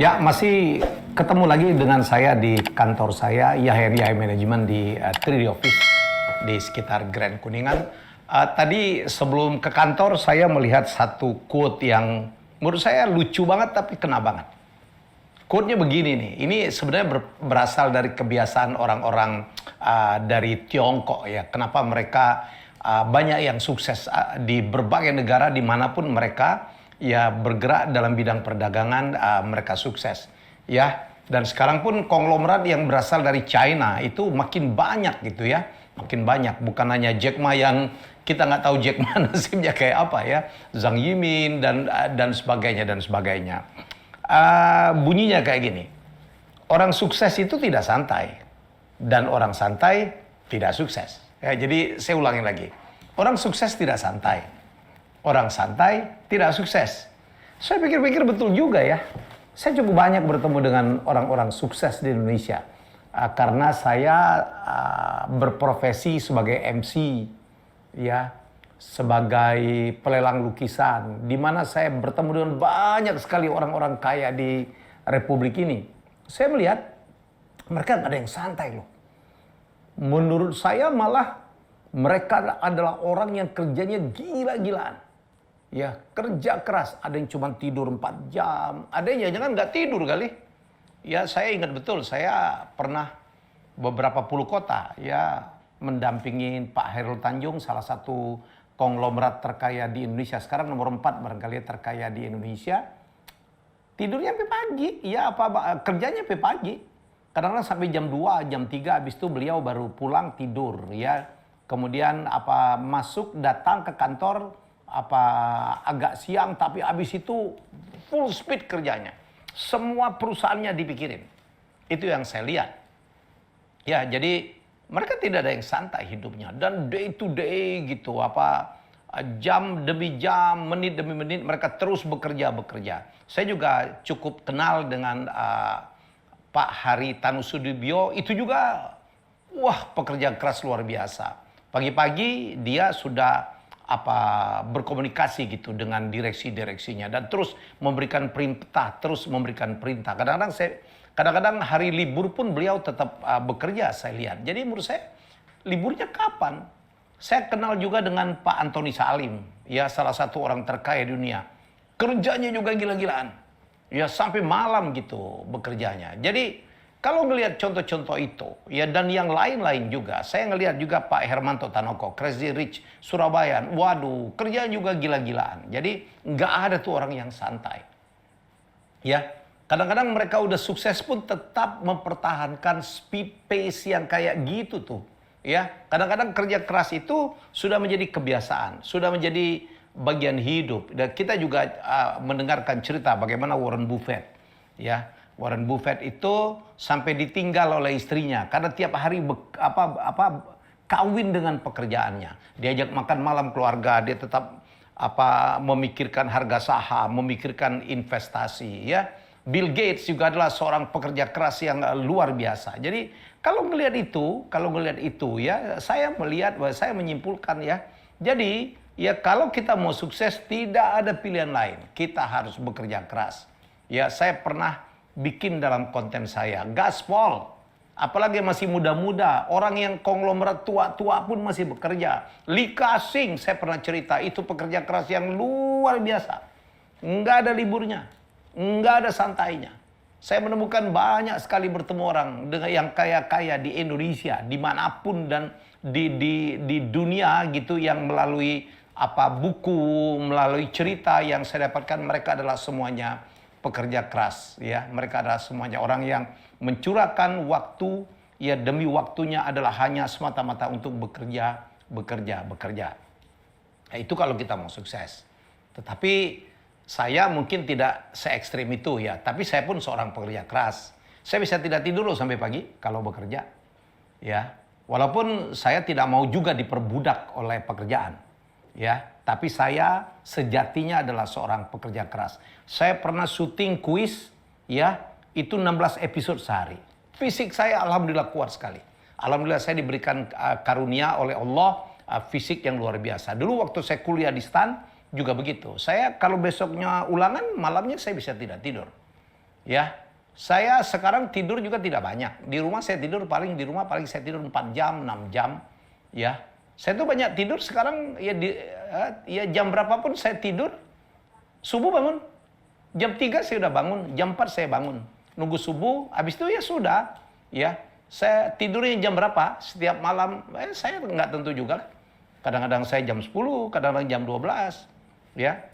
Ya, masih ketemu lagi dengan saya di kantor saya, Yahya Manajemen di 3D Office di sekitar Grand Kuningan. Tadi sebelum ke kantor, saya melihat satu quote yang menurut saya lucu banget tapi kena banget. Quote-nya begini nih, ini sebenarnya berasal dari kebiasaan orang-orang dari Tiongkok ya. Kenapa mereka banyak yang sukses di berbagai negara dimanapun mereka ya bergerak dalam bidang perdagangan, mereka sukses ya. Dan sekarang pun konglomerat yang berasal dari China itu makin banyak gitu ya, makin banyak. Bukan hanya Jack Ma yang kita nggak tahu Jack Ma nasibnya kayak apa ya, Zhang Yimin dan sebagainya dan sebagainya. Bunyinya kayak gini, orang sukses itu tidak santai dan orang santai tidak sukses. Ya, jadi saya ulangi lagi, orang sukses tidak santai, orang santai tidak sukses. Saya pikir-pikir betul juga ya. Saya cukup banyak bertemu dengan orang-orang sukses di Indonesia. Karena saya berprofesi sebagai MC, ya, sebagai pelelang lukisan, di mana saya bertemu dengan banyak sekali orang-orang kaya di Republik ini. Saya melihat mereka nggak ada yang santai loh. Menurut saya malah mereka adalah orang yang kerjanya gila-gilaan. Ya, kerja keras. Ada yang cuma tidur 4 jam. Ada yang jangan nggak tidur kali. Ya, saya ingat betul. Saya pernah beberapa puluh kota ya mendampingin Pak Hairul Tanjung, salah satu konglomerat terkaya di Indonesia. Sekarang nomor 4 barangkali terkaya di Indonesia. Tidurnya sampai pagi. Ya, kerjanya sampai pagi. Kadang-kadang sampai jam 2, jam 3, habis itu beliau baru pulang tidur ya. Kemudian masuk datang ke kantor agak siang, tapi habis itu full speed kerjanya. Semua perusahaannya dipikirin. Itu yang saya lihat. Ya, jadi mereka tidak ada yang santai hidupnya dan day to day gitu, jam demi jam, menit demi menit mereka terus bekerja. Saya juga cukup kenal dengan Pak Hari Tanusudibio, itu juga pekerja keras luar biasa. Pagi-pagi dia sudah berkomunikasi gitu dengan direksinya dan terus memberikan perintah. Kadang-kadang hari libur pun beliau tetap bekerja, saya lihat. Jadi menurut saya liburnya kapan? Saya kenal juga dengan Pak Antoni Salim, ya salah satu orang terkaya di dunia. Kerjanya juga gila-gilaan. Ya sampai malam gitu bekerjanya. Jadi kalau ngelihat contoh-contoh itu, ya dan yang lain-lain juga, saya ngelihat juga Pak Hermanto Tanoko, Crazy Rich, Surabaya, waduh, kerjaan juga gila-gilaan. Jadi nggak ada tuh orang yang santai. Ya, kadang-kadang mereka udah sukses pun tetap mempertahankan speed pace yang kayak gitu tuh. Ya, kadang-kadang kerja keras itu sudah menjadi kebiasaan, sudah menjadi bagian hidup. Dan kita juga mendengarkan cerita bagaimana Warren Buffett, ya. Warren Buffett itu sampai ditinggal oleh istrinya karena tiap hari kawin dengan pekerjaannya. Diajak makan malam keluarga, dia tetap memikirkan harga saham, memikirkan investasi ya. Bill Gates juga adalah seorang pekerja keras yang luar biasa. Jadi kalau ngelihat itu ya, saya menyimpulkan ya. Jadi ya kalau kita mau sukses tidak ada pilihan lain. Kita harus bekerja keras. Ya, saya pernah bikin dalam konten saya, gaspol. Apalagi masih muda-muda, orang yang konglomerat tua-tua pun masih bekerja. Lee Ka-shing, saya pernah cerita, itu pekerja keras yang luar biasa. Nggak ada liburnya, nggak ada santainya. Saya menemukan banyak sekali bertemu orang dengan yang kaya-kaya di Indonesia, dimanapun dan di dunia gitu, yang melalui buku, melalui cerita yang saya dapatkan, mereka adalah semuanya pekerja keras ya. Mereka adalah semuanya orang yang mencurahkan waktu ya, demi waktunya adalah hanya semata-mata untuk bekerja. Nah, itu kalau kita mau sukses. Tetapi saya mungkin tidak se-ekstrim itu ya, tapi saya pun seorang pekerja keras. Saya bisa tidak tidur loh sampai pagi kalau bekerja. Ya, walaupun saya tidak mau juga diperbudak oleh pekerjaan. Ya, tapi saya sejatinya adalah seorang pekerja keras. Saya pernah syuting kuis, ya, itu 16 episode sehari. Fisik saya alhamdulillah kuat sekali. Alhamdulillah saya diberikan karunia oleh Allah fisik yang luar biasa. Dulu waktu saya kuliah di STAN juga begitu. Saya kalau besoknya ulangan, malamnya saya bisa tidak tidur. Ya, saya sekarang tidur juga tidak banyak. Di rumah saya tidur paling saya tidur 4 jam, 6 jam. Ya, saya tuh banyak tidur sekarang ya ya jam berapapun saya tidur, subuh bangun. Jam 3 saya udah bangun, jam 4 saya bangun. Nunggu subuh, habis itu ya sudah. Ya, saya tidurnya jam berapa setiap malam, saya nggak tentu juga. Kadang-kadang saya jam 10, kadang-kadang jam 12. Ya.